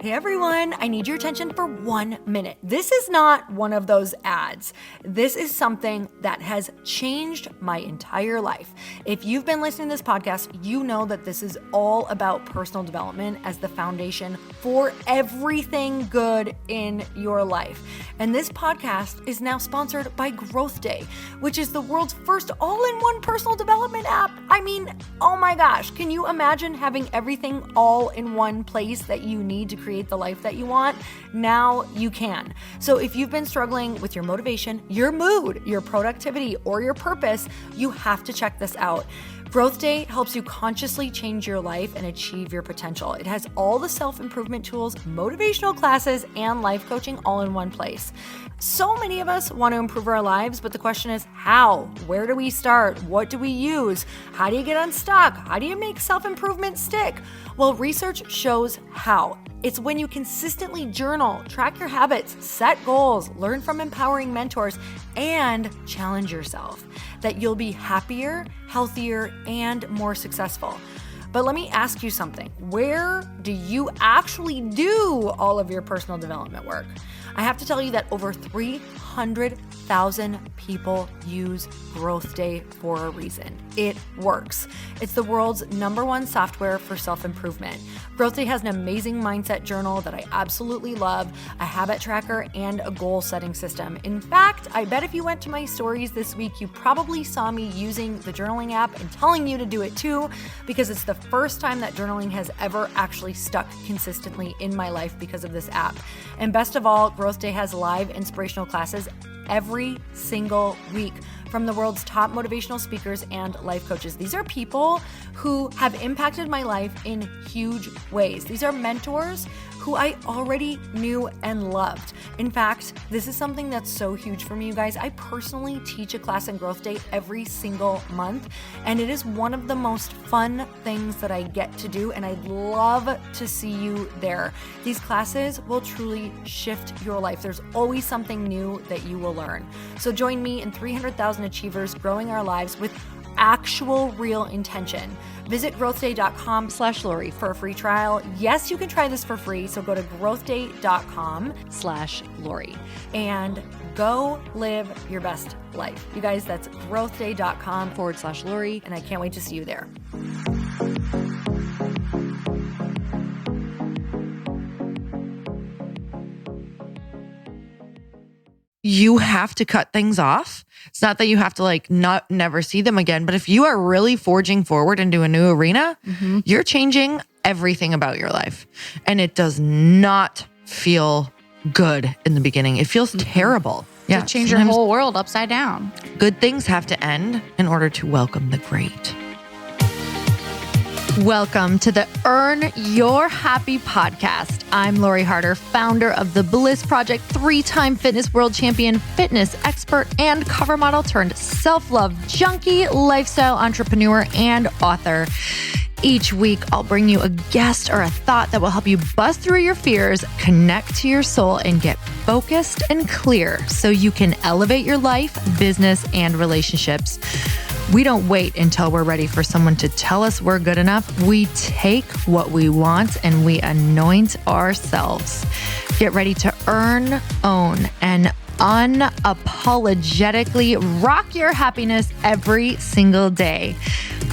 Hey everyone, I need your attention for 1 minute. This is not one of those ads. This is something that has changed my entire life. If you've been listening to this podcast, you know that this is all about personal development as the foundation for everything good in your life. And this podcast is now sponsored by Growth Day, which is the world's first all-in-one personal development app. I mean, oh my gosh, can you imagine having everything all in one place that you need to create the life that you want? Now you can. So if you've been struggling with your motivation, your mood, your productivity, or your purpose, you have to check this out. Growth Day helps you consciously change your life and achieve your potential. It has all the self-improvement tools, motivational classes, and life coaching all in one place. So many of us want to improve our lives, but the question is how? Where do we start? What do we use? How do you get unstuck? How do you make self-improvement stick? Well, research shows how. It's when you consistently journal, track your habits, set goals, learn from empowering mentors, and challenge yourself that you'll be happier, healthier, and more successful. But let me ask you something. Where do you actually do all of your personal development work? I have to tell you that over 300,000 people use Growth Day for a reason. It works. It's the world's #1 software for self-improvement. Growth Day has an amazing mindset journal that I absolutely love, a habit tracker, and a goal-setting system. In fact, I bet if you went to my stories this week, you probably saw me using the journaling app and telling you to do it too, because it's the first time that journaling has ever actually stuck consistently in my life because of this app. And best of all, Growth Day has live inspirational classes every single week from the world's top motivational speakers and life coaches. These are people who have impacted my life in huge ways. These are mentors who I already knew and loved. In fact, this is something that's so huge for me, you guys. I personally teach a class in Growth Day every single month, and it is one of the most fun things that I get to do, and I'd love to see you there. These classes will truly shift your life. There's always something new that you will learn. So join me and 300,000 achievers growing our lives with actual real intention. Visit growthday.com/Lori for a free trial. Yes, you can try this for free. So go to growthday.com/Lori and go live your best life. You guys, that's growthday.com/Lori. And I can't wait to see you there. You have to cut things off. It's not that you have to never see them again, but if you are really forging forward into a new arena, you're changing everything about your life. And it does not feel good in the beginning. It feels terrible. Yeah, change your whole world upside down. Good things have to end in order to welcome the great. Welcome to the Earn Your Happy podcast. I'm Lori Harder, founder of The Bliss Project, 3-time fitness world champion, fitness expert, and cover model turned self-love junkie, lifestyle entrepreneur, and author. Each week, I'll bring you a guest or a thought that will help you bust through your fears, connect to your soul, and get focused and clear so you can elevate your life, business, and relationships. We don't wait until we're ready for someone to tell us we're good enough. We take what we want and we anoint ourselves. Get ready to earn, own, and unapologetically rock your happiness every single day.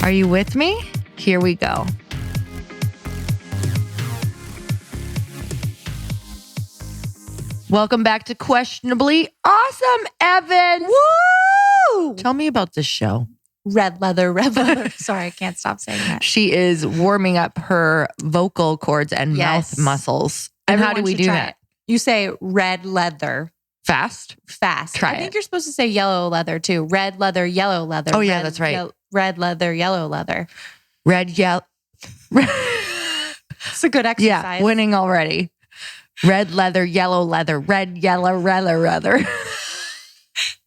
Are you with me? Here we go. Welcome back to Questionably Awesome, Evan. Woo! Tell me about this show. Red leather, red leather. Sorry, I can't stop saying that. She is warming up her vocal cords and mouth muscles. And Everyone how do we do that? It. You say red leather. Fast? Try I think you're supposed to say yellow leather too. Red leather, yellow leather. Oh, yeah, that's right. Red leather, yellow leather. Red, yellow. It's a good exercise. Yeah, winning already. Red leather, yellow leather, red, yellow, leather.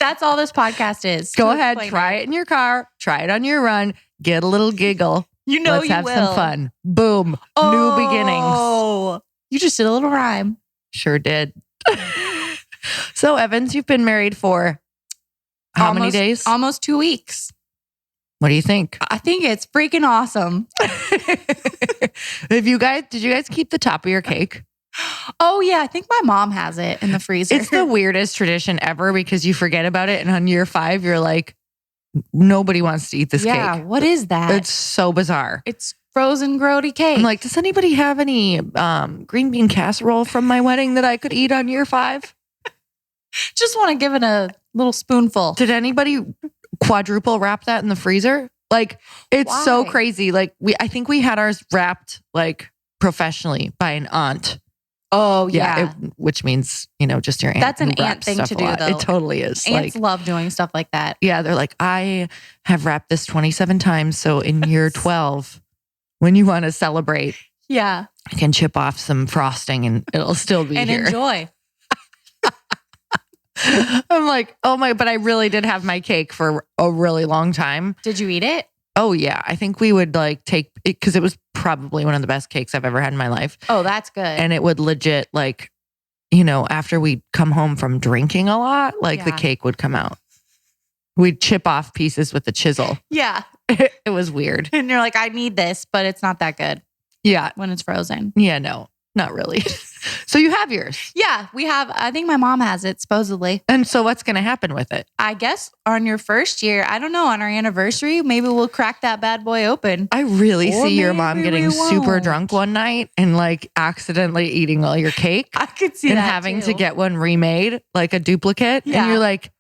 That's all this podcast is. Go ahead, try it in your car, try it on your run, get a little giggle. Let's have some fun. Boom. New beginnings. Oh, you just did a little rhyme. Sure did. So, Evans, you've been married for how many days? Almost 2 weeks. What do you think? I think it's freaking awesome. Did you guys keep the top of your cake? Oh, yeah. I think my mom has it in the freezer. It's the weirdest tradition ever because you forget about it. And on year 5, you're like, nobody wants to eat this yeah. cake. What is that? It's so bizarre. It's frozen grody cake. I'm like, does anybody have any green bean casserole from my wedding that I could eat on year 5? Just want to give it a little spoonful. Did anybody quadruple wrap that in the freezer? Like, it's so Why? crazy. Like, I think we had ours wrapped like professionally by an aunt. Oh, yeah. Which means, just your aunt. That's an who aunt wraps thing stuff to a do, lot. though. It totally is. Aunts Like, love doing stuff like that. yeah, they're like, I have wrapped this 27 times. So in year 12, when you want to celebrate, Yeah. I can chip off some frosting and it'll still be And here. enjoy. I'm like, oh my, but I really did have my cake for a really long time. Did you eat it? Oh yeah. I think we would like take it because it was probably one of the best cakes I've ever had in my life. Oh, that's good. And it would legit like, after we'd come home from drinking a lot, like the Yeah. cake would come out. We'd chip off pieces with the chisel. yeah. It was weird. And you're like, I need this, but it's not that good Yeah. when it's frozen. Yeah, no, not really. So you have yours. Yeah, we have. I think my mom has it, supposedly. And so what's going to happen with it? I guess on your first year, I don't know, on our anniversary, maybe we'll crack that bad boy open. I really Or see your mom maybe getting we super won't. drunk one night and like accidentally eating all your cake I could see and that having too. to get one remade, like a duplicate. Yeah. And you're like,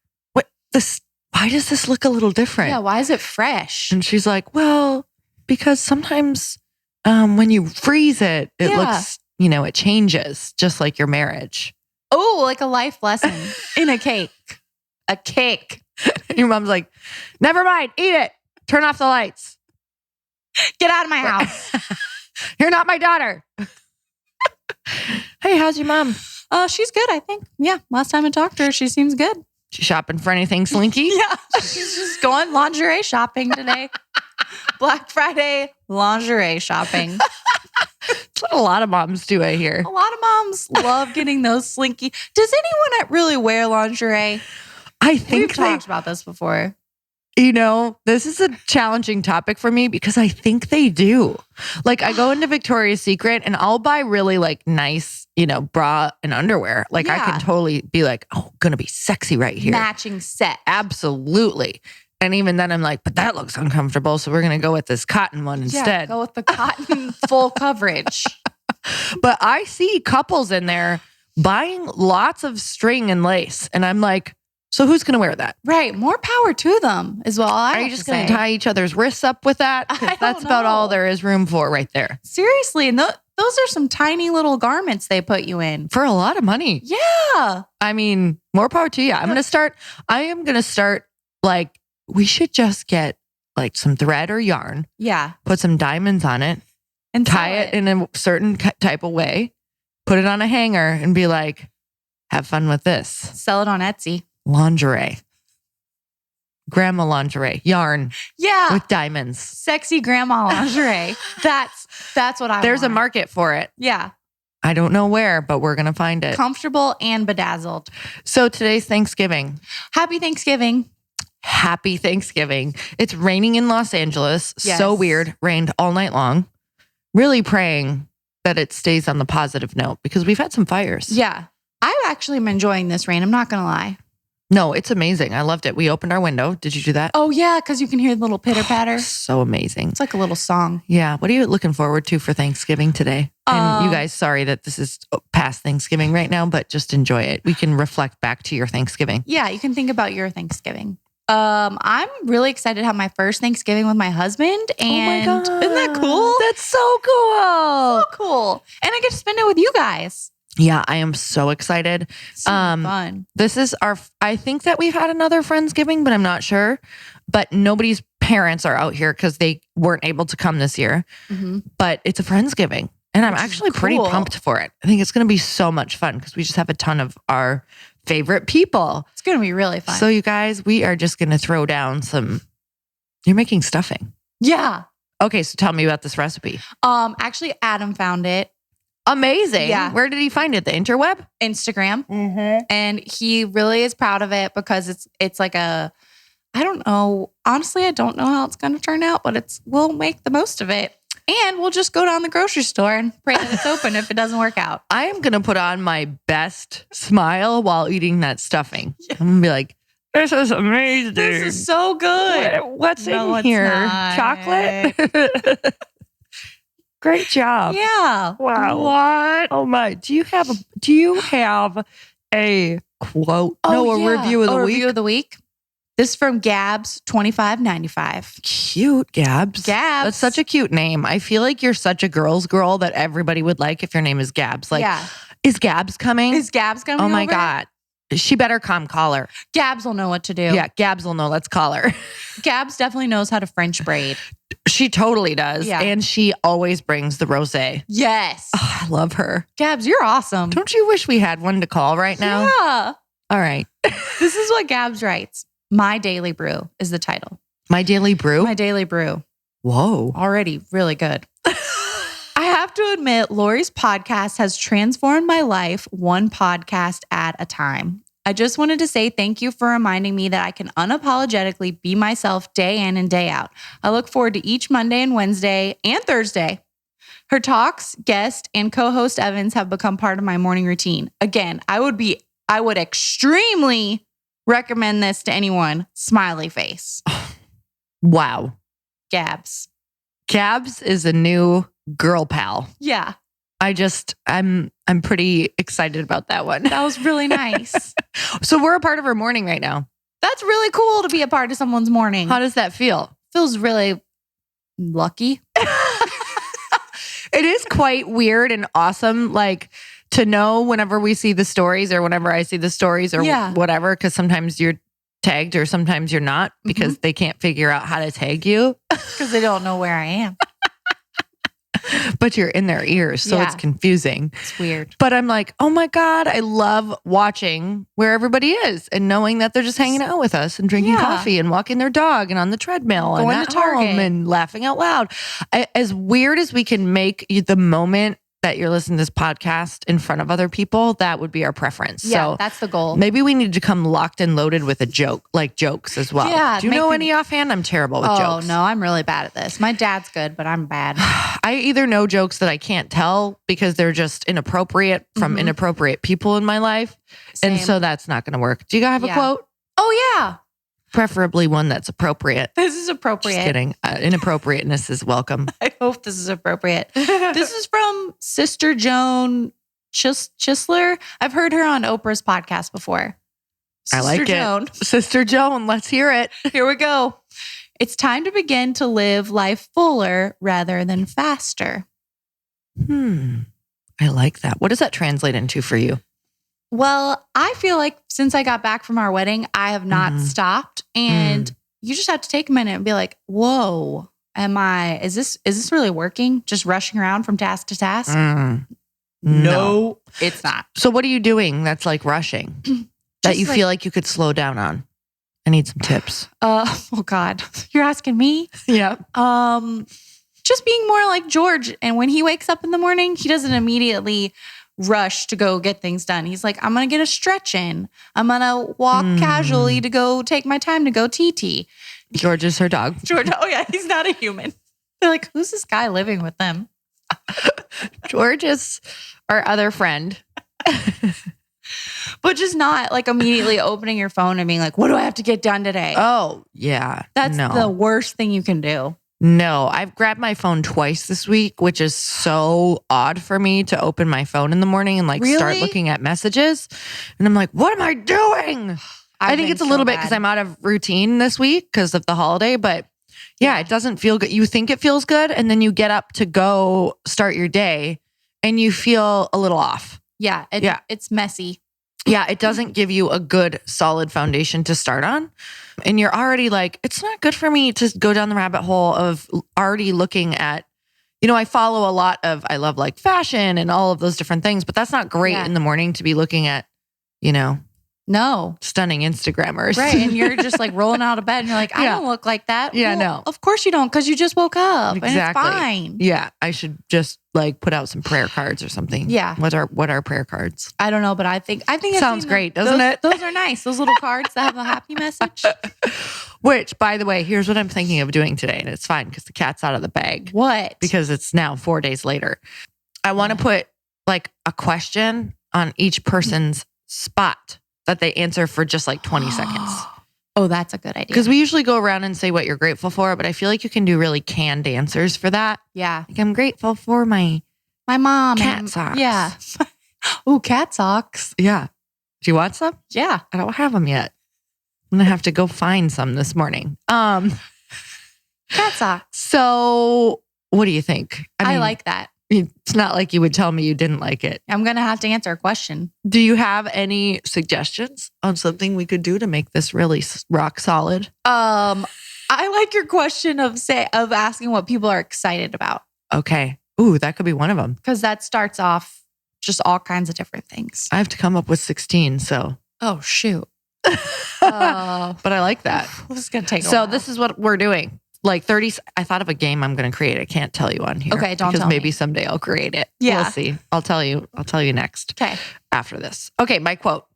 why does this look a little different? Yeah, why is it fresh? And she's like, well, because sometimes when you freeze it, it Yeah. looks, it changes just like your marriage. Oh, like a life lesson in a cake. A cake. Your mom's like, never mind, eat it. Turn off the lights. Get out of my house. You're not my daughter. Hey, how's your mom? She's good, I think. Yeah, last time I talked to her, she seems good. She shopping for anything slinky? Yeah, she's just going lingerie shopping today. Black Friday lingerie shopping. That's what a lot of moms do, I hear. A lot of moms love getting those slinky. Does anyone really wear lingerie? I We've think talked about this before. this is a challenging topic for me because I think they do. Like I go into Victoria's Secret and I'll buy really like nice, bra and underwear. Like I Yeah. can totally be like, oh, gonna be sexy right here. Matching set. Absolutely. And even then I'm like, but that looks uncomfortable. So we're going to go with this cotton one Yeah, instead. go with the cotton full coverage. But I see couples in there buying lots of string and lace. And I'm like, so who's going to wear that? Right. More power to them is what I Are have you just to going say. to tie each other's wrists up with that? 'Cause I don't that's about all know. there is room for right there. Seriously. And those are some tiny little garments they put you in. For a lot of money. Yeah. I mean, more power to you. I am going to start like, we should just get like some thread or yarn, Yeah. put some diamonds on it, And tie sell it in a certain type of way, put it on a hanger and be like, have fun with this. Sell it on Etsy. Lingerie. Grandma lingerie, yarn Yeah. with diamonds. Sexy grandma lingerie. That's what I There's a want. market for it. Yeah. I don't know where, but we're going to find it. Comfortable and bedazzled. So today's Thanksgiving. Happy Thanksgiving. Happy Thanksgiving. It's raining in Los Angeles. Yes. So weird. Rained all night long. Really praying that it stays on the positive note because we've had some fires. Yeah. I actually am enjoying this rain. I'm not going to lie. No, it's amazing. I loved it. We opened our window. Did you do that? Oh, yeah. Because you can hear the little pitter patter. So amazing. It's like a little song. Yeah. What are you looking forward to for Thanksgiving today? And you Um, guys, sorry that this is past Thanksgiving right now, but just enjoy it. We can reflect back to your Thanksgiving. Yeah. You can think about your Thanksgiving. I'm really excited to have my first Thanksgiving with my husband. And oh my God. isn't that cool? That's so cool. So cool. And I get to spend it with you guys. Yeah, I am so excited. So fun. This is I think that we've had another Friendsgiving, but I'm not sure. But nobody's parents are out here because they weren't able to come this year. Mhm. But it's a Friendsgiving. And I'm Which is actually pretty cool. pumped for it. I think it's going to be so much fun because we just have a ton of our favorite people. It's going to be really fun. So you guys, we are just going to throw down some, you're making stuffing. yeah. Okay, so tell me about this recipe. Actually, Adam found it. Amazing. Yeah. Where did he find it? The interweb? Instagram. Mm-hmm. And he really is proud of it because it's like I don't know. Honestly, I don't know how it's going to turn out, but we'll make the most of it. And we'll just go down the grocery store and pray that it's open if it doesn't work out. I am going to put on my best smile while eating that stuffing. I'm going to be like, this is amazing. This is so good. What's No, in it's here? not. Chocolate? Great job. Yeah. Wow. What? Oh my. Do you have a quote? Oh, a review of the week? Review of the week. This is from Gabs 2595. Cute, Gabs. Gabs. That's such a cute name. I feel like you're such a girl's girl that everybody would like if your name is Gabs. Like, is Gabs coming? Is Gabs coming? Oh my over? God. She better call her. Gabs will know what to do. Yeah, Gabs will know. Let's call her. Gabs definitely knows how to French braid. She totally does. Yeah. And she always brings the rosé. Yes. Oh, I love her. Gabs, you're awesome. Don't you wish we had one to call right now? Yeah. All right. This is what Gabs writes. My Daily Brew is the title. My Daily Brew? My Daily Brew. Whoa. Already really good. I have to admit, Lori's podcast has transformed my life one podcast at a time. I just wanted to say thank you for reminding me that I can unapologetically be myself day in and day out. I look forward to each Monday and Wednesday and Thursday. Her talks, guest, and co-host Evans have become part of my morning routine. Again, I would extremely recommend this to anyone. Smiley face. Wow. Gabs. Gabs is a new girl pal. Yeah. I'm pretty excited about that one. That was really nice. So we're a part of her morning right now. That's really cool to be a part of someone's morning. How does that feel? Feels really lucky. It is quite weird and awesome, like to know whenever we see the stories or whenever I see the stories or whatever, because sometimes you're tagged or sometimes you're not because they can't figure out how to tag you. Because they don't know where I am. But you're in their ears, so it's confusing. It's weird. But I'm like, oh my God, I love watching where everybody is and knowing that they're just hanging out with us and drinking coffee and walking their dog and on the treadmill and at home and laughing out loud. As weird as we can make the moment that you're listening to this podcast in front of other people, that would be our preference. Yeah, so that's the goal. Maybe we need to come locked and loaded with a joke, like jokes as well. Yeah, do you know any offhand? I'm terrible with jokes. Oh, no, I'm really bad at this. My dad's good, but I'm bad. I either know jokes that I can't tell because they're just inappropriate from inappropriate people in my life. Same. And so that's not going to work. Do you guys have a quote? Oh, yeah. Preferably one that's appropriate. This is appropriate. Just kidding. Inappropriateness is welcome. I hope this is appropriate. This is from Sister Joan Chisler. I've heard her on Oprah's podcast before. I like it. Sister Joan, let's hear it. Here we go. It's time to begin to live life fuller rather than faster. I like that. What does that translate into for you? Well, I feel like since I got back from our wedding, I have not stopped. And you just have to take a minute and be like, whoa, is this really working? Just rushing around from task to task? No, it's not. So what are you doing that's like rushing that you feel like you could slow down on? I need some tips. Oh God, you're asking me? Yeah. Just being more like George. And when he wakes up in the morning, he doesn't immediately rush to go get things done. He's like, I'm going to get a stretch in. I'm going to walk casually to go take my time to go TT. George is her dog. George, oh yeah, he's not a human. They're like, who's this guy living with them? George is our other friend. But just not like immediately opening your phone and being like, what do I have to get done today? Oh, yeah. That's the worst thing you can do. No, I've grabbed my phone twice this week, which is so odd for me to open my phone in the morning and like start looking at messages. And I'm like, what am I doing? I think it's a little bit because I'm out of routine this week because of the holiday. But yeah, it doesn't feel good. You think it feels good. And then you get up to go start your day and you feel a little off. Yeah. It's messy. Yeah, it doesn't give you a good, solid foundation to start on. And you're already like, it's not good for me to go down the rabbit hole of already looking at, I follow a lot of, I love like fashion and all of those different things, but that's not great in the morning to be looking at, no stunning Instagrammers. Right. And you're just like rolling out of bed and you're like, I don't look like that. Yeah, well, no. Of course you don't because you just woke up. Exactly. And it's fine. Yeah. I should just like put out some prayer cards or something. Yeah. What are prayer cards? I don't know, but I think sounds great, doesn't it? Those are nice. Those little cards that have a happy message. Which, by the way, here's what I'm thinking of doing today. And it's fine because the cat's out of the bag. What? Because it's now 4 days later. I want to put like a question on each person's spot that they answer for just like 20 seconds. Oh, that's a good idea. Because we usually go around and say what you're grateful for, but I feel like you can do really canned answers for that. Yeah. Like, I'm grateful for my mom. cat socks. Yeah. Oh, cat socks. Yeah. Do you want some? Yeah. I don't have them yet. I'm going to have to go find some this morning. Cat socks. So what do you think? I like that. It's not like you would tell me you didn't like it. I'm going to have to answer a question. Do you have any suggestions on something we could do to make this really rock solid? I like your question of asking what people are excited about. Okay. Ooh, that could be one of them. Because that starts off just all kinds of different things. I have to come up with 16, so. Oh, shoot. But I like that. This is going to take a So while. this is what we're doing. Like 30, I thought of a game I'm going to create. I can't tell you on here. Okay, don't because tell maybe me. someday I'll create it. Yeah. We'll see. I'll tell you next. Okay. After this. Okay, my quote.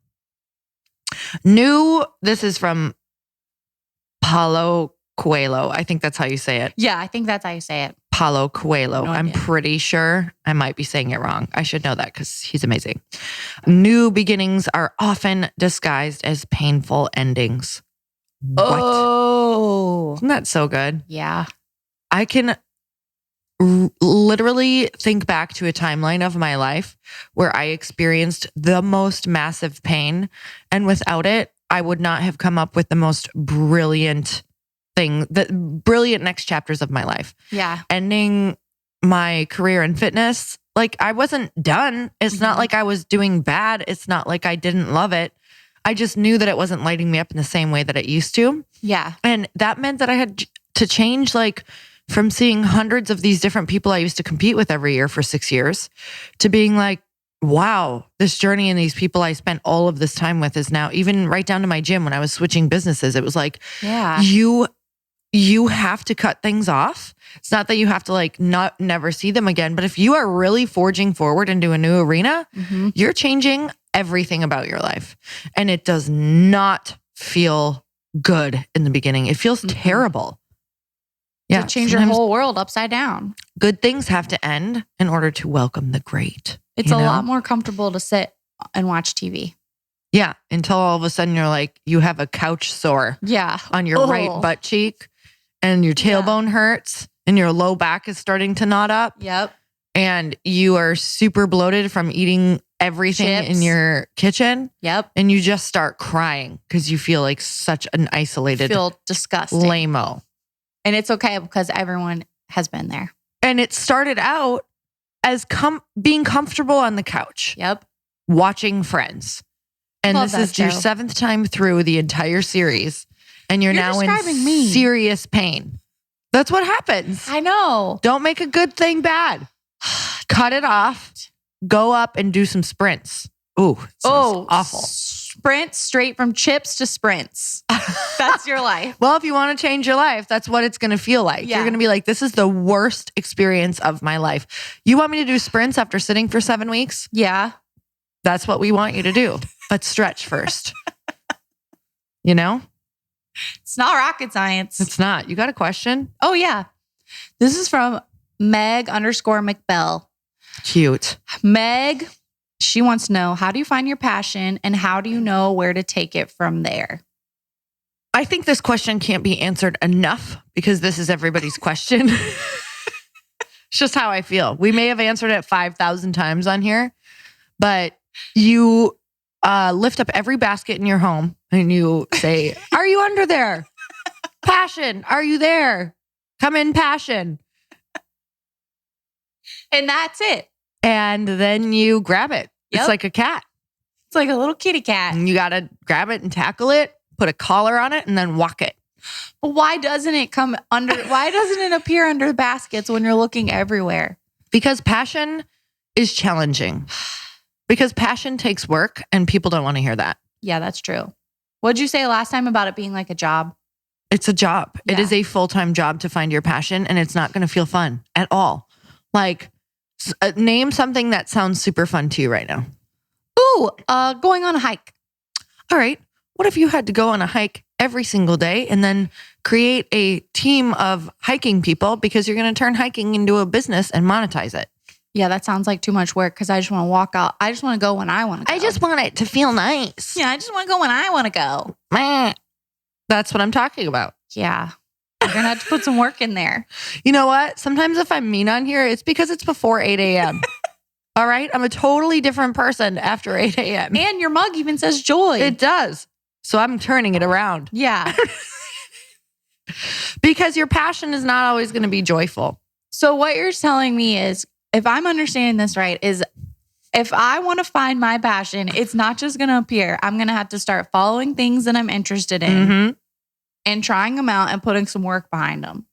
This is from Paulo Coelho. I think that's how you say it. Yeah, I think that's how you say it. Paulo Coelho. No I'm idea. pretty sure I might be saying it wrong. I should know that because he's amazing. New beginnings are often disguised as painful endings. What? Oh. Isn't that so good? Yeah. I can literally think back to a timeline of my life where I experienced the most massive pain. And without it, I would not have come up with the most brilliant brilliant next chapters of my life. Yeah. Ending my career in fitness, like I wasn't done. It's not like I was doing bad. It's not like I didn't love it. I just knew that it wasn't lighting me up in the same way that it used to. Yeah. And that meant that I had to change, like from seeing hundreds of these different people I used to compete with every year for 6 years to being like, wow, this journey and these people I spent all of this time with is now even right down to my gym when I was switching businesses. It was like, Yeah. you have to cut things off. It's not that you have to like never see them again, but if you are really forging forward into a new arena, you're changing everything about your life. And it does not feel good in the beginning. It feels terrible. Yeah. To change your whole world upside down. Good things have to end in order to welcome the great. It's a lot more comfortable to sit and watch TV. Yeah. Until all of a sudden you're like, you have a couch sore Yeah. on your right butt cheek and your tailbone hurts and your low back is starting to knot up. Yep. And you are super bloated from eating everything Chips. in your kitchen. Yep. And you just start crying because you feel like such an isolated, Feel disgusting. lame-o. And it's okay because everyone has been there. And it started out as being comfortable on the couch, Yep. watching Friends. And Love this is that your show. 7th time through the entire series. And you're now in describing me. serious pain. That's what happens. I know. Don't make a good thing bad. Cut it off. Go up and do some sprints. Ooh, awful. Sprint straight from chips to sprints. That's your life. Well, if you want to change your life, that's what it's going to feel like. Yeah. You're going to be like, this is the worst experience of my life. You want me to do sprints after sitting for 7 weeks? Yeah. That's what we want you to do. But stretch first. You know? It's not rocket science. It's not. You got a question? Oh, yeah. This is from Meg_McBell. Cute. Meg, she wants to know, how do you find your passion and how do you know where to take it from there? I think this question can't be answered enough because this is everybody's question. It's just how I feel. We may have answered it 5,000 times on here, but you lift up every basket in your home and you say, are you under there? Passion, are you there? Come in, passion. And that's it. And then you grab it. Yep. It's like a cat. It's like a little kitty cat. And you got to grab it and tackle it, put a collar on it, and then walk it. But why doesn't it come under? Why doesn't it appear under the baskets when you're looking everywhere? Because passion is challenging. Because passion takes work and people don't want to hear that. Yeah, that's true. What'd you say last time about it being like a job? It's a job. It Yeah. is a full-time job to find your passion and it's not going to feel fun at all. Like name something that sounds super fun to you right now. Ooh, going on a hike. All right. What if you had to go on a hike every single day, and then create a team of hiking people because you're going to turn hiking into a business and monetize it. Yeah, that sounds like too much work because I just want to walk out. I just want to go when I want to go. I just want it to feel nice. Yeah, I just want to go when I want to go. Meh. That's what I'm talking about. Yeah. You're going to have to put some work in there. You know what? Sometimes if I'm mean on here, it's because it's before 8 a.m. All right? I'm a totally different person after 8 a.m. And your mug even says joy. It does. So I'm turning it around. Yeah. Because your passion is not always going to be joyful. So what you're telling me is, if I'm understanding this right, is if I want to find my passion, it's not just going to appear. I'm going to have to start following things that I'm interested in and trying them out and putting some work behind them.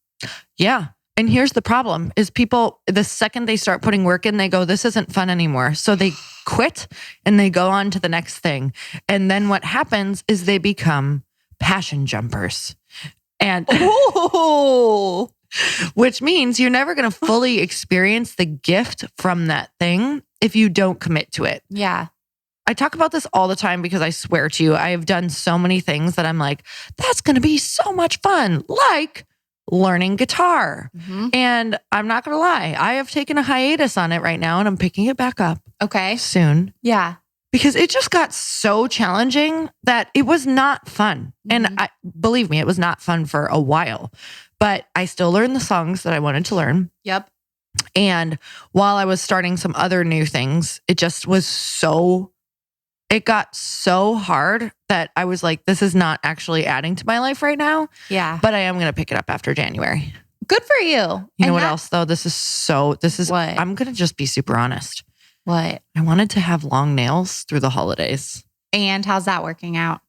Yeah. And here's the problem is people, the second they start putting work in, they go, this isn't fun anymore. So they quit and they go on to the next thing. And then what happens is they become passion jumpers. And which means you're never going to fully experience the gift from that thing if you don't commit to it. Yeah. I talk about this all the time because I swear to you, I have done so many things that I'm like, that's going to be so much fun. Like learning guitar. And I'm not going to lie, I have taken a hiatus on it right now and I'm picking it back up. Okay. Soon. Yeah. Because it just got so challenging that it was not fun. And believe me, it was not fun for a while. But I still learned the songs that I wanted to learn. Yep. And while I was starting some other new things, it just was it got so hard that I was like, this is not actually adding to my life right now. Yeah. But I am going to pick it up after January. Good for you. You know what else though? This is what? I'm going to just be super honest. What? I wanted to have long nails through the holidays. And how's that working out?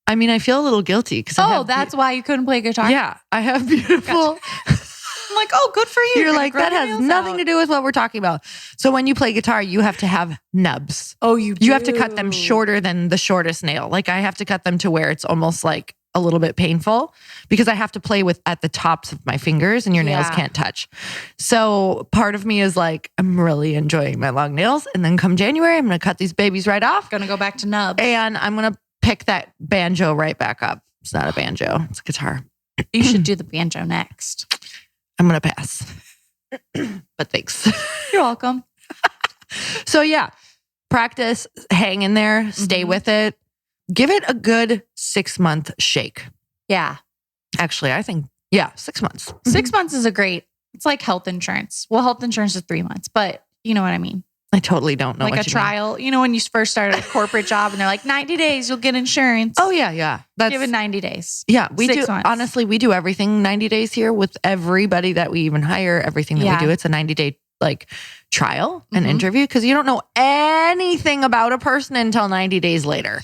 I mean, I feel a little guilty because that's why you couldn't play guitar? Yeah, I have beautiful. Gotcha. I'm like, oh, good for you. You're like, that has nothing to do with what we're talking about. So when you play guitar, you have to have nubs. Oh, you do? You have to cut them shorter than the shortest nail. Like I have to cut them to where it's almost like a little bit painful because I have to play with at the tops of my fingers and your nails can't touch. So part of me is like, I'm really enjoying my long nails. And then come January, I'm going to cut these babies right off. Gonna go back to nubs. And I'm going to pick that banjo right back up. It's not a banjo, it's a guitar. You should do the banjo next. I'm going to pass. But thanks. You're welcome. So yeah, practice, hang in there, stay with it. Give it a good 6-month shake. Yeah. Actually, I think, 6 months. 6 months is it's like health insurance. Well, health insurance is 3 months, but you know what I mean? I totally don't know like what a trial. You know, when you first start a corporate job and they're like 90 days, you'll get insurance. Oh yeah. Give it 90 days. Yeah, we 6 do. months. Honestly, we do everything 90 days here with everybody that we even hire. Everything that we do, it's a 90-day like trial and interview because you don't know anything about a person until 90 days later.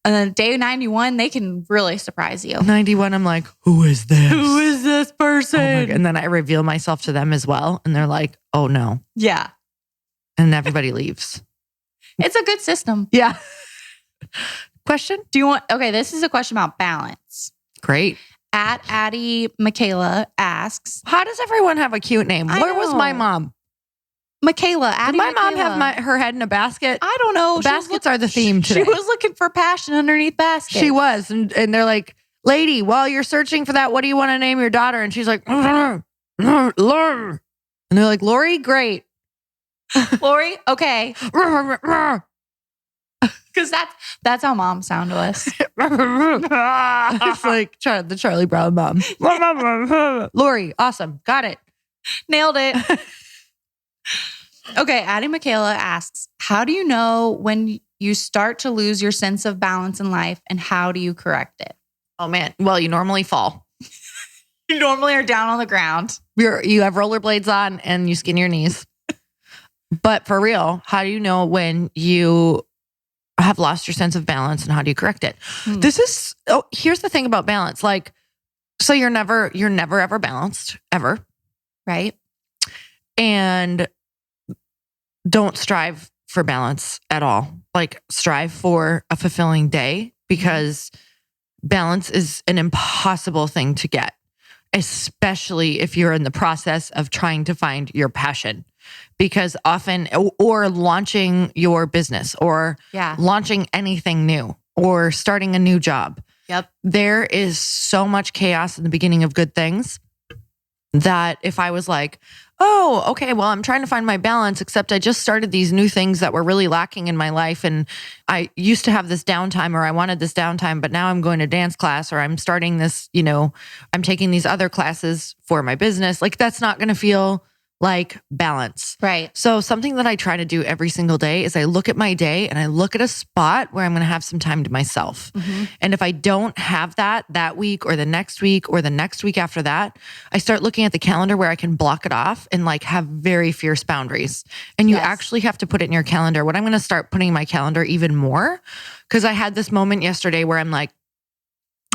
And then day 91, they can really surprise you. 91, I'm like, who is this? Who is this person? And then I reveal myself to them as well. And they're like, oh no. Yeah. And everybody leaves. It's a good system. Yeah. Question? Okay, this is a question about balance. Great. At Addie Michaela asks, how does everyone have a cute name? Where was my mom? Michaela. Did my mom have her head in a basket? I don't know. Baskets are the theme today. She was looking for passion underneath baskets. She was. And they're like, lady, while you're searching for that, what do you want to name your daughter? And she's like, Lori. And they're like, Lori, great. Lori, okay. Because that's how moms sound to us. It's like the Charlie Brown mom. Lori, awesome. Got it. Nailed it. Okay, Addie Michaela asks, how do you know when you start to lose your sense of balance in life and how do you correct it? Oh man. Well, you normally fall. You normally are down on the ground. You have rollerblades on and you skin your knees. But for real, how do you know when you have lost your sense of balance and how do you correct it? Here's the thing about balance. Like, so you're never ever balanced ever. Right. And don't strive for balance at all. Like strive for a fulfilling day because balance is an impossible thing to get, especially if you're in the process of trying to find your passion. Because often, or launching your business or launching anything new or starting a new job, Yep. There is so much chaos in the beginning of good things that if I was like, oh, okay, well, I'm trying to find my balance, except I just started these new things that were really lacking in my life. And I used to have this downtime, or I wanted this downtime, but now I'm going to dance class, or I'm starting this, I'm taking these other classes for my business. Like, that's not going to feel like balance. Right. So something that I try to do every single day is I look at my day and I look at a spot where I'm going to have some time to myself. And if I don't have that week or the next week or the next week after that, I start looking at the calendar where I can block it off and like have very fierce boundaries. And you actually have to put it in your calendar. What I'm going to start putting in my calendar even more, because I had this moment yesterday where I'm like,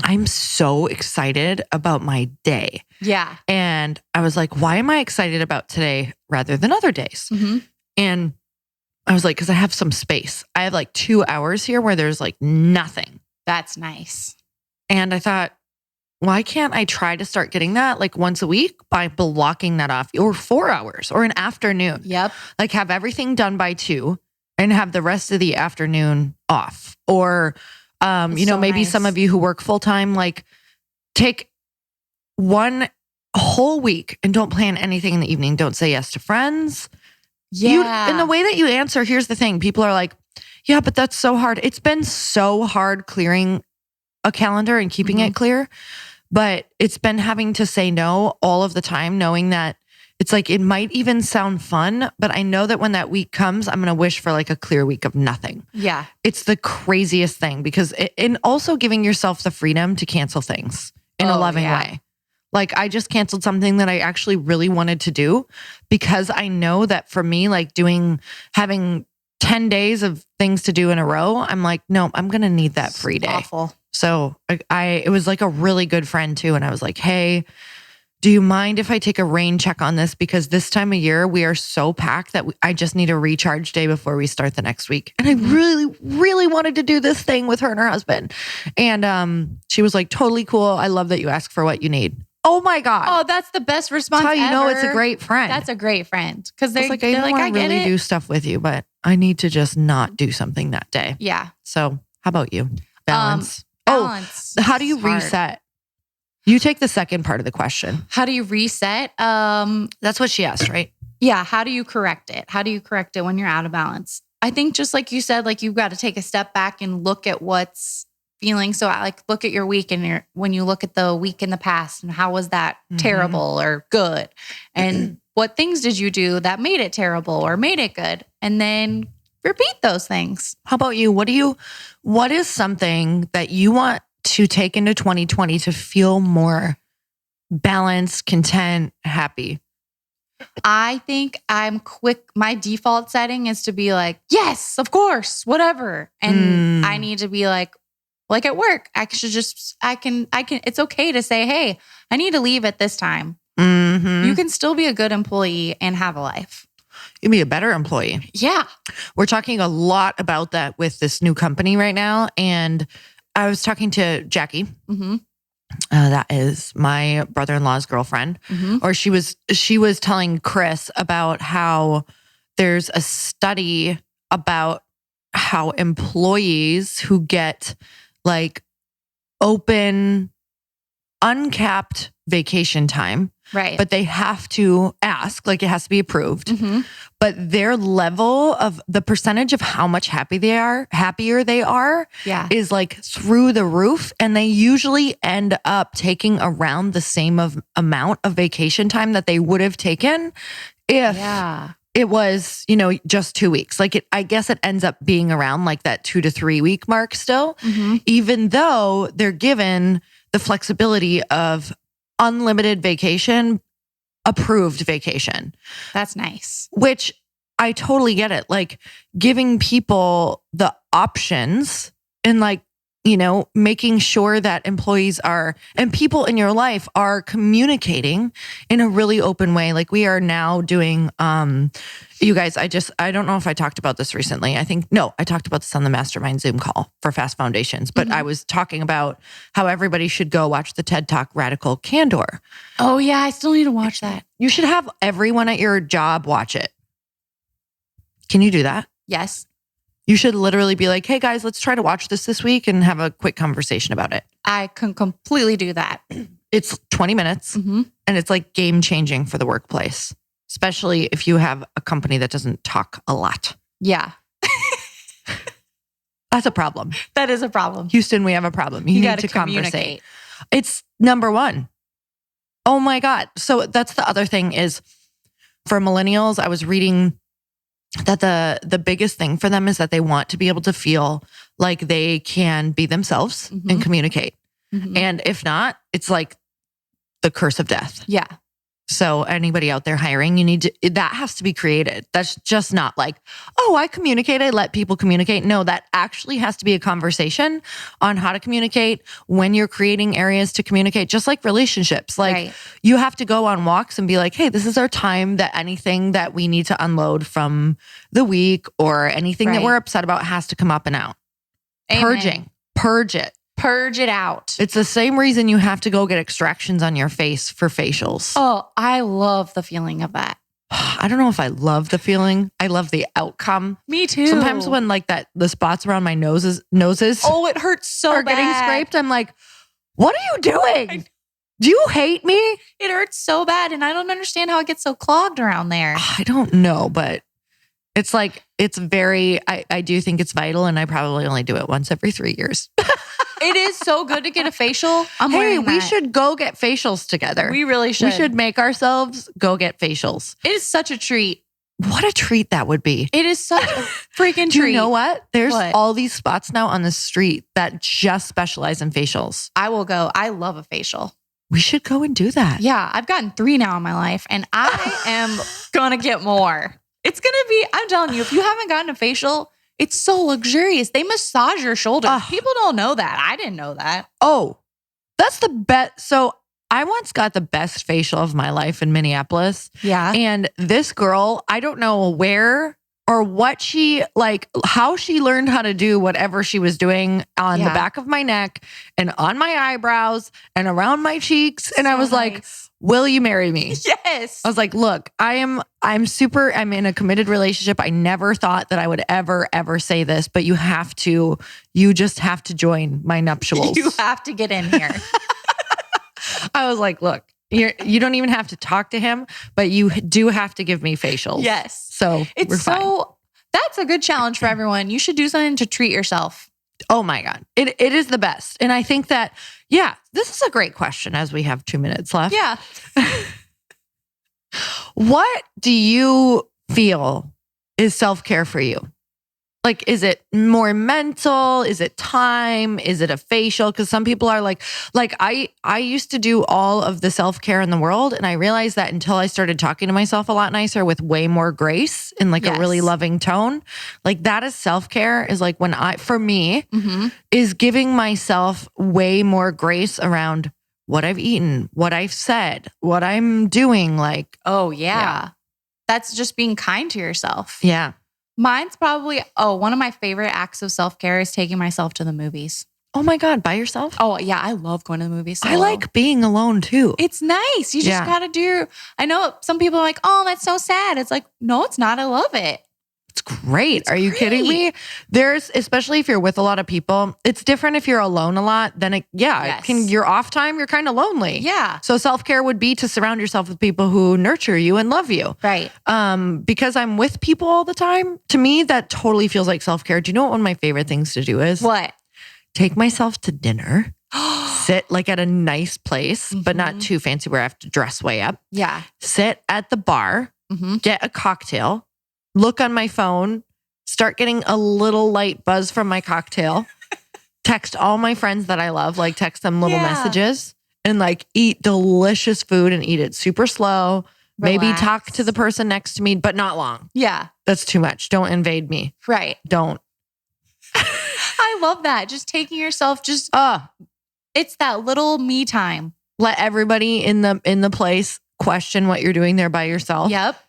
I'm so excited about my day. Yeah. And I was like, why am I excited about today rather than other days? And I was like, because I have some space. I have like 2 hours here where there's like nothing. That's nice. And I thought, why can't I try to start getting that like once a week by blocking that off, or 4 hours or an afternoon? Yep. Like have everything done by 2 and have the rest of the afternoon off. Or maybe some of you who work full time, like take one whole week and don't plan anything in the evening. Don't say yes to friends. Yeah. And the way that you answer, here's the thing. People are like, yeah, but that's so hard. It's been so hard clearing a calendar and keeping it clear, but it's been having to say no all of the time, knowing that it's like, it might even sound fun, but I know that when that week comes, I'm going to wish for like a clear week of nothing. Yeah. It's the craziest thing because and also giving yourself the freedom to cancel things in a loving way. Like I just canceled something that I actually really wanted to do because I know that for me, like having 10 days of things to do in a row, I'm like, no, I'm going to need that free day. Awful. So it was like a really good friend too. And I was like, hey, do you mind if I take a rain check on this? Because this time of year, we are so packed that I just need a recharge day before we start the next week. And I really, really wanted to do this thing with her and her husband. And she was like, totally cool. I love that you ask for what you need. Oh my God. Oh, that's the best response That's how you know ever. it's a great friend. That's a great friend. Because they're like, like, I get really it. do stuff with you, but I need to just not do something that day. Yeah. So how about you? Balance. Balance. How do you is hard. reset? You take the second part of the question. How do you reset? That's what she asked, right? Yeah. How do you correct it? How do you correct it when you're out of balance? I think just like you said, like you've got to take a step back and look at what's feeling. So like look at your week and when you look at the week in the past and how was that terrible or good? And what things did you do that made it terrible or made it good? And then repeat those things. How about you? What is something that you want to take into 2020 to feel more balanced, content, happy? I think I'm quick. My default setting is to be like, yes, of course, whatever. And I need to be like at work, I can, it's okay to say, hey, I need to leave at this time. You can still be a good employee and have a life. You'd be a better employee. Yeah. We're talking a lot about that with this new company right now. And I was talking to Jackie. That is my brother-in-law's girlfriend. Or she was telling Chris about how there's a study about how employees who get like open, uncapped vacation time, right? But they have to ask, like it has to be approved. But their level of the percentage of how much happier they are, is like through the roof. And they usually end up taking around the same amount of vacation time that they would have taken if it was, just 2 weeks. Like I guess it ends up being around like that 2 to 3 week mark still, even though they're given the flexibility of unlimited vacation, approved vacation. That's nice. Which I totally get it. Like giving people the options and like, making sure that employees and people in your life are communicating in a really open way. Like we are now doing, you guys, I don't know if I talked about this recently. I talked about this on the Mastermind Zoom call for Fast Foundations, but I was talking about how everybody should go watch the TED Talk Radical Candor. Oh yeah. I still need to watch that. You should have everyone at your job watch it. Can you do that? Yes. You should literally be like, hey guys, let's try to watch this week and have a quick conversation about it. I can completely do that. It's 20 minutes and it's like game changing for the workplace, especially if you have a company that doesn't talk a lot. Yeah. That's a problem. That is a problem. Houston, we have a problem. You need to conversate. It's number one. Oh my God. So that's the other thing is for millennials, I was reading that the biggest thing for them is that they want to be able to feel like they can be themselves and communicate. And if not, it's like the curse of death. Yeah. So anybody out there hiring, that has to be created. That's just not like, oh, I communicate, I let people communicate. No, that actually has to be a conversation on how to communicate when you're creating areas to communicate, just like relationships. Like you have to go on walks and be like, hey, this is our time that anything that we need to unload from the week or anything that we're upset about has to come up and out. Amen. Purge it. Purge it out. It's the same reason you have to go get extractions on your face for facials. Oh, I love the feeling of that. I don't know if I love the feeling. I love the outcome. Me too. Sometimes when like the spots around my noses oh, it hurts so are bad. getting scraped, I'm like, what are you doing? Do you hate me? It hurts so bad. And I don't understand how it gets so clogged around there. I don't know, but it's like, it's very, I do think it's vital and I probably only do it once every 3 years. It is so good to get a facial. We should go get facials together. We really should. We should make ourselves go get facials. It is such a treat. What a treat that would be. It is such a freaking treat. Do you know what? There's What? all these spots now on the street that just specialize in facials. I will go. I love a facial. We should go and do that. Yeah, I've gotten 3 now in my life and I am going to get more. It's going to be, I'm telling you, if you haven't gotten a facial, it's so luxurious. They massage your shoulders. People don't know that. I didn't know that. Oh, that's the best. So I once got the best facial of my life in Minneapolis. Yeah. And this girl, I don't know where or what how she learned how to do whatever she was doing on the back of my neck and on my eyebrows and around my cheeks. And I was like, will you marry me? Yes. I was like, look, I'm in a committed relationship. I never thought that I would ever say this, but you just have to join my nuptials. You have to get in here. I was like, look, you don't even have to talk to him, but you do have to give me facials. Yes. So we're fine. That's a good challenge for everyone. You should do something to treat yourself. Oh my God. It is the best. And I think that, this is a great question as we have 2 minutes left. Yeah. What do you feel is self-care for you? Like, is it more mental? Is it time? Is it a facial? Because some people are like I used to do all of the self-care in the world. And I realized that until I started talking to myself a lot nicer with way more grace and like a really loving tone, like that is self-care is like for me, is giving myself way more grace around what I've eaten, what I've said, what I'm doing. Like, oh yeah. That's just being kind to yourself. Yeah. Mine's probably, one of my favorite acts of self-care is taking myself to the movies. Oh my God, by yourself? Oh yeah, I love going to the movies. I like being alone too. It's nice. You just got to I know some people are like, oh, that's so sad. It's like, no, it's not. I love it. It's great. Are you kidding me? Especially if you're with a lot of people, it's different if you're alone a lot. Then your off time, you're kind of lonely. Yeah. So self-care would be to surround yourself with people who nurture you and love you. Right. Because I'm with people all the time. To me, that totally feels like self-care. Do you know what one of my favorite things to do is? What? Take myself to dinner. Sit like at a nice place, but not too fancy where I have to dress way up. Yeah. Sit at the bar, get a cocktail, look on my phone, start getting a little light buzz from my cocktail, text all my friends that I love, like text them little messages and like eat delicious food and eat it super slow. Relax. Maybe talk to the person next to me, but not long. Yeah. That's too much. Don't invade me. Right. Don't. I love that. Just taking yourself, it's that little me time. Let everybody in the place question what you're doing there by yourself. Yep.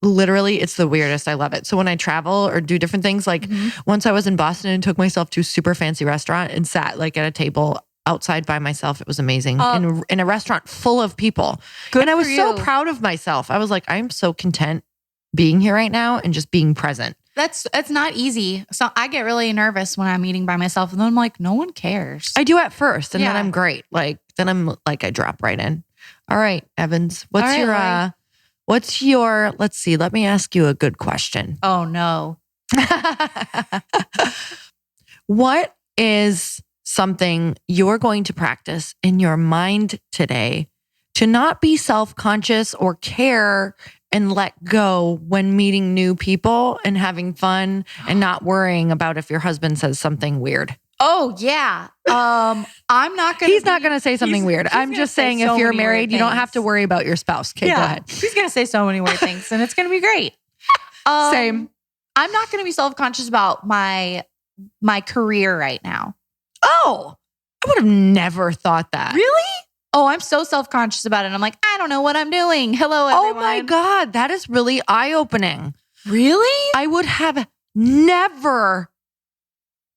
Literally, it's the weirdest. I love it. So when I travel or do different things, like once I was in Boston and took myself to a super fancy restaurant and sat like at a table outside by myself. It was amazing. In a restaurant full of people. And I was so proud of myself. I was like, I'm so content being here right now and just being present. It's not easy. So I get really nervous when I'm eating by myself, and then I'm like, no one cares. I do at first, and Yeah. then I'm great. Like then I'm like I drop right in. All right, Evans. What's All right, Lori. what's your let's see, let me ask you a good question. Oh no. What is something you're going to practice in your mind today to not be self-conscious or care and let go when meeting new people and having fun and not worrying about if your husband says something weird? Oh yeah. I'm not gonna. He's not going to say something weird. he's I'm gonna just say saying so if you're many weird married, you don't things. have to worry about your spouse. Okay, go ahead. He's gonna say so many weird things, and it's gonna be great. Same. I'm not gonna be self-conscious about my career right now. Oh, I would have never thought that. Really? Oh, I'm so self-conscious about it. I'm like, I don't know what I'm doing. Hello, everyone. Oh my God, that is really eye-opening. Really? I would have never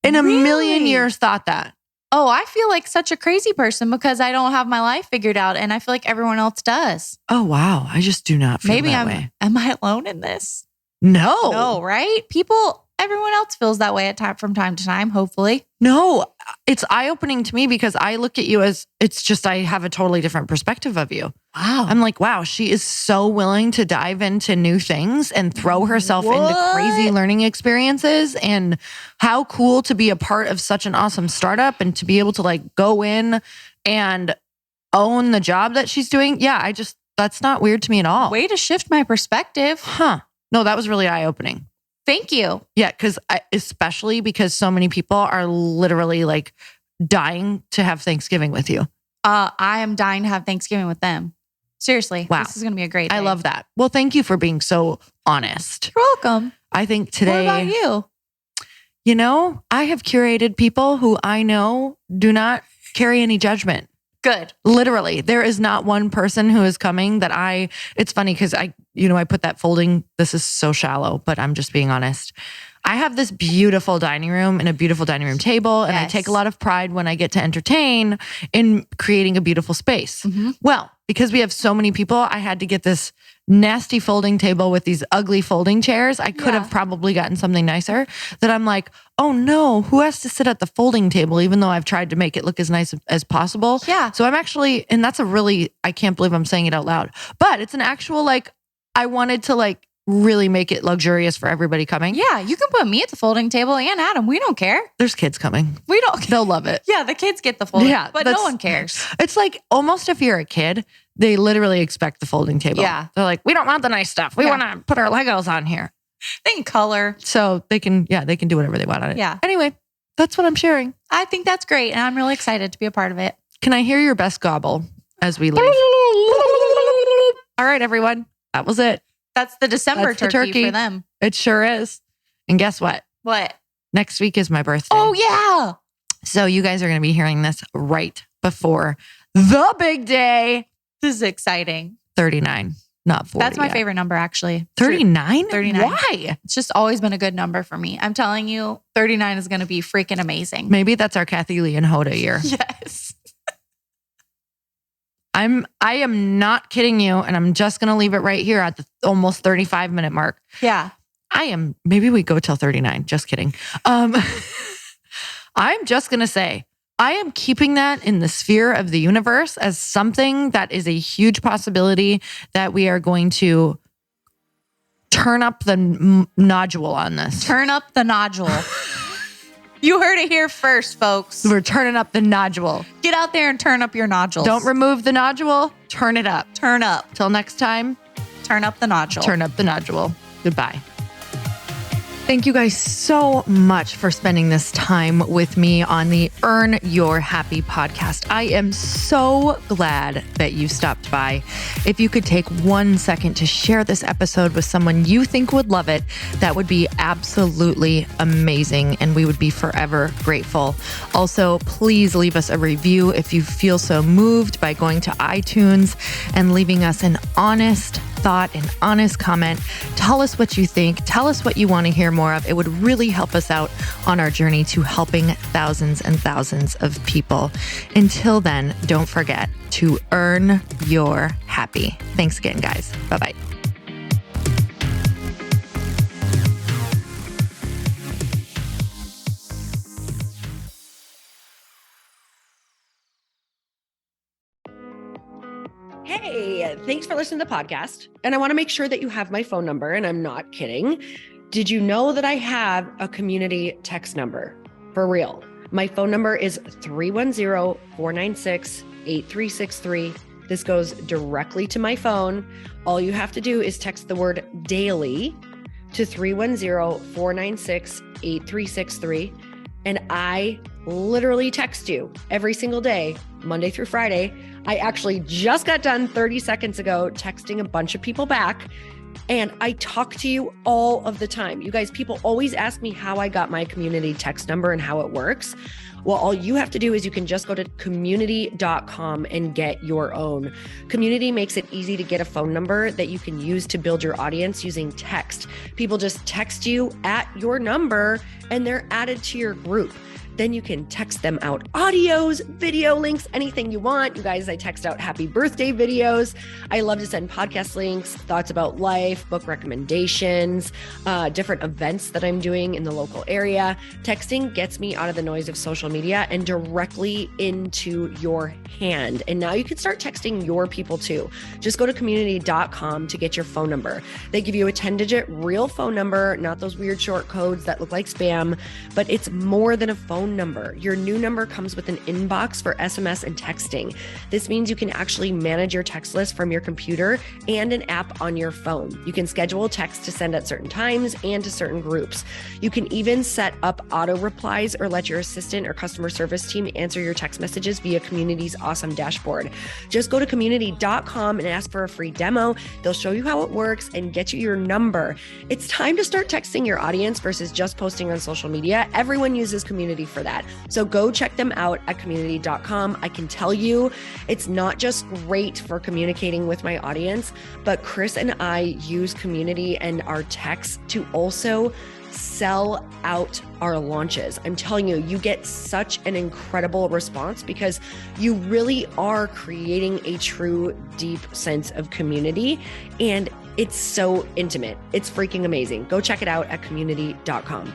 in a million Really? years thought that. Oh, I feel like such a crazy person because I don't have my life figured out, and I feel like everyone else does. Oh, wow. I just do not feel Maybe that way. Am I alone in this? No. No, right? Everyone else feels that way from time to time, hopefully. No, it's eye-opening to me because I look at you as, it's just, I have a totally different perspective of you. Wow. I'm like, wow, she is so willing to dive into new things and throw herself into crazy learning experiences. And how cool to be a part of such an awesome startup and to be able to like go in and own the job that she's doing. Yeah, that's not weird to me at all. Way to shift my perspective. Huh. No, that was really eye-opening. Thank you. Yeah, especially because so many people are literally like dying to have Thanksgiving with you. I am dying to have Thanksgiving with them. Seriously. Wow. This is going to be a great day. I love that. Well, thank you for being so honest. You're welcome. I think today, What about you? you know, I have curated people who I know do not carry any judgment. Good. Literally, there is not one person who is coming that it's funny because I put that folding, this is so shallow, but I'm just being honest. I have this beautiful dining room and a beautiful dining room table, and I Yes. take a lot of pride when I get to entertain in creating a beautiful space. Mm-hmm. Well, because we have so many people, I had to get this nasty folding table with these ugly folding chairs. I could Yeah. have probably gotten something nicer that I'm like, oh no, who has to sit at the folding table, even though I've tried to make it look as nice as possible. Yeah. So I'm actually, and that's I can't believe I'm saying it out loud, but it's an actual, like, I wanted to like really make it luxurious for everybody coming. Yeah, you can put me at the folding table and Adam. We don't care. There's kids coming. We don't. They'll love it. Yeah, the kids get the folding, Yeah, but no that's- one cares. It's like almost if you're a kid, they literally expect the folding table. Yeah. They're like, we don't want the nice stuff. We Yeah. want to put our Legos on here. They can color. So they can do whatever they want on it. Yeah. Anyway, that's what I'm sharing. I think that's great, and I'm really excited to be a part of it. Can I hear your best gobble as we leave? All right, everyone. That was it. That's the December That's the turkey turkey. for them. It sure is. And guess what? What? Next week is my birthday. Oh yeah. So you guys are going to be hearing this right before the big day. This is exciting. 39, not 40. That's my yet. favorite number, actually. 39? 39. Why? It's just always been a good number for me. I'm telling you, 39 is going to be freaking amazing. Maybe that's our Kathy Lee and Hoda year. Yes. I am not kidding you, and I'm just going to leave it right here at the almost 35-minute mark. Yeah. Maybe we go till 39. Just kidding. I'm just going to say, I am keeping that in the sphere of the universe as something that is a huge possibility that we are going to turn up the nodule on this. Turn up the nodule. You heard it here first, folks. We're turning up the nodule. Get out there and turn up your nodules. Don't remove the nodule. Turn it up. turn up. Till next time, Turn up the nodule. turn up the nodule. Goodbye. Thank you guys so much for spending this time with me on the Earn Your Happy podcast. I am so glad that you stopped by. If you could take 1 second to share this episode with someone you think would love it, that would be absolutely amazing, and we would be forever grateful. Also, please leave us a review if you feel so moved by going to iTunes and leaving us an honest thought, an honest comment. Tell us what you think. Tell us what you want to hear more of. It would really help us out on our journey to helping thousands and thousands of people. Until then, don't forget to earn your happy. Thanks again, guys. Bye-bye. Hey, thanks for listening to the podcast. And I want to make sure that you have my phone number, and I'm not kidding. Did you know that I have a community text number? For real. My phone number is 310-496-8363. This goes directly to my phone. All you have to do is text the word daily to 310-496-8363. And I literally text you every single day, Monday through Friday. I actually just got done 30 seconds ago texting a bunch of people back, and I talk to you all of the time. You guys, people always ask me how I got my community text number and how it works. Well, all you have to do is you can just go to community.com and get your own. Community makes it easy to get a phone number that you can use to build your audience using text. People just text you at your number and they're added to your group. Then you can text them out audios, video links, anything you want. You guys, I text out happy birthday videos. I love to send podcast links, thoughts about life, book recommendations, different events that I'm doing in the local area. Texting gets me out of the noise of social media and directly into your hand. And now you can start texting your people too. Just go to community.com to get your phone number. They give you a 10-digit real phone number, not those weird short codes that look like spam, but it's more than a phone number. Your new number comes with an inbox for SMS and texting. This means you can actually manage your text list from your computer and an app on your phone. You can schedule text to send at certain times and to certain groups. You can even set up auto replies or let your assistant or customer service team answer your text messages via Community's awesome dashboard. Just go to community.com and ask for a free demo. They'll show you how it works and get you your number. It's time to start texting your audience versus just posting on social media. Everyone uses Community for that. So go check them out at community.com. I can tell you it's not just great for communicating with my audience, but Chris and I use Community and our texts to also sell out our launches. I'm telling you, you get such an incredible response because you really are creating a true, deep sense of community. And it's so intimate. It's freaking amazing. Go check it out at community.com.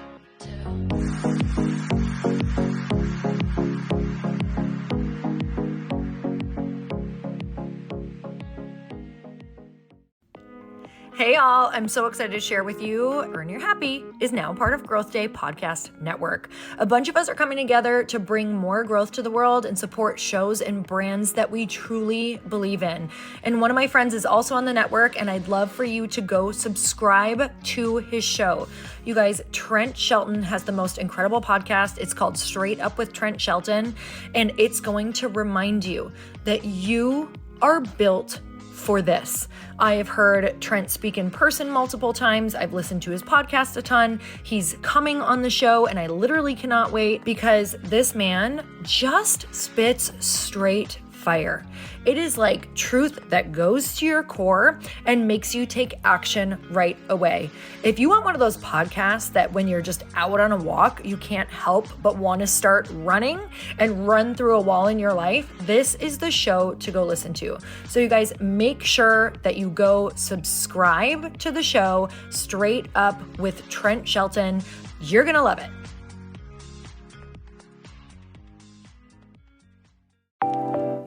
Hey y'all, I'm so excited to share with you, Earn Your Happy is now part of Growth Day Podcast Network. A bunch of us are coming together to bring more growth to the world and support shows and brands that we truly believe in. And one of my friends is also on the network, and I'd love for you to go subscribe to his show. You guys, Trent Shelton has the most incredible podcast. It's called Straight Up with Trent Shelton, and it's going to remind you that you are built for this. I have heard Trent speak in person multiple times. I've listened to his podcast a ton. He's coming on the show, and I literally cannot wait because this man just spits straight fire. It is like truth that goes to your core and makes you take action right away. If you want one of those podcasts that when you're just out on a walk, you can't help but want to start running and run through a wall in your life, this is the show to go listen to. So you guys, make sure that you go subscribe to the show, Straight Up with Trent Shelton. You're going to love it.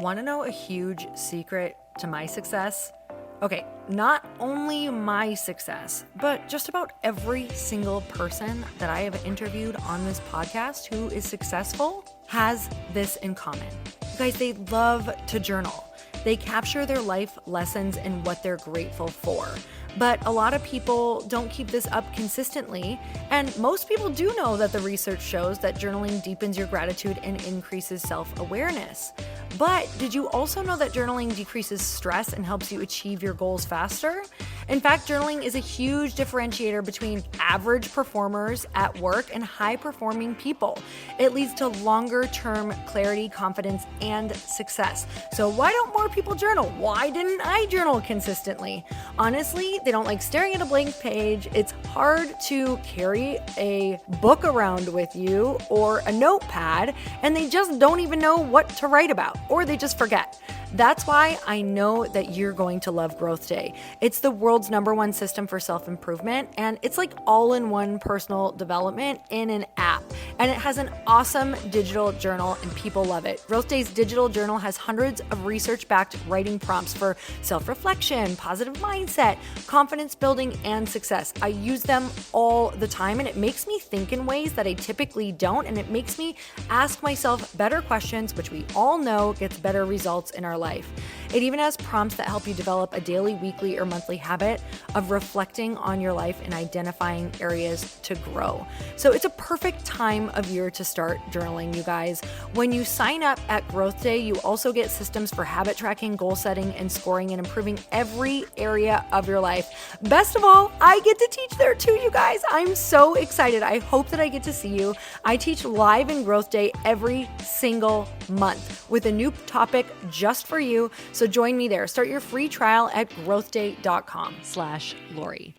Want to know a huge secret to my success? Okay, not only my success, but just about every single person that I have interviewed on this podcast who is successful has this in common. You guys, they love to journal. They capture their life lessons and what they're grateful for. But a lot of people don't keep this up consistently. And most people do know that the research shows that journaling deepens your gratitude and increases self-awareness. But did you also know that journaling decreases stress and helps you achieve your goals faster? In fact, journaling is a huge differentiator between average performers at work and high-performing people. It leads to longer-term clarity, confidence, and success. So why don't more people journal? Why didn't I journal consistently? Honestly, they don't like staring at a blank page. It's hard to carry a book around with you or a notepad, and they just don't even know what to write about, or they just forget. That's why I know that you're going to love Growth Day. It's the world's #1 system for self-improvement, and it's like all-in-one personal development in an app. And it has an awesome digital journal, and people love it. Growth Day's digital journal has hundreds of research-backed writing prompts for self-reflection, positive mindset, confidence building, and success. I use them all the time, and it makes me think in ways that I typically don't, and it makes me ask myself better questions, which we all know gets better results in our life. It even has prompts that help you develop a daily, weekly, or monthly habit of reflecting on your life and identifying areas to grow. So it's a perfect time of year to start journaling, you guys. When you sign up at Growth Day, you also get systems for habit tracking, goal setting, and scoring, and improving every area of your life. Best of all, I get to teach there too, you guys. I'm so excited. I hope that I get to see you. I teach live in Growth Day every single month with a new topic just for you. So join me there. Start your free trial at growthday.com/Lori.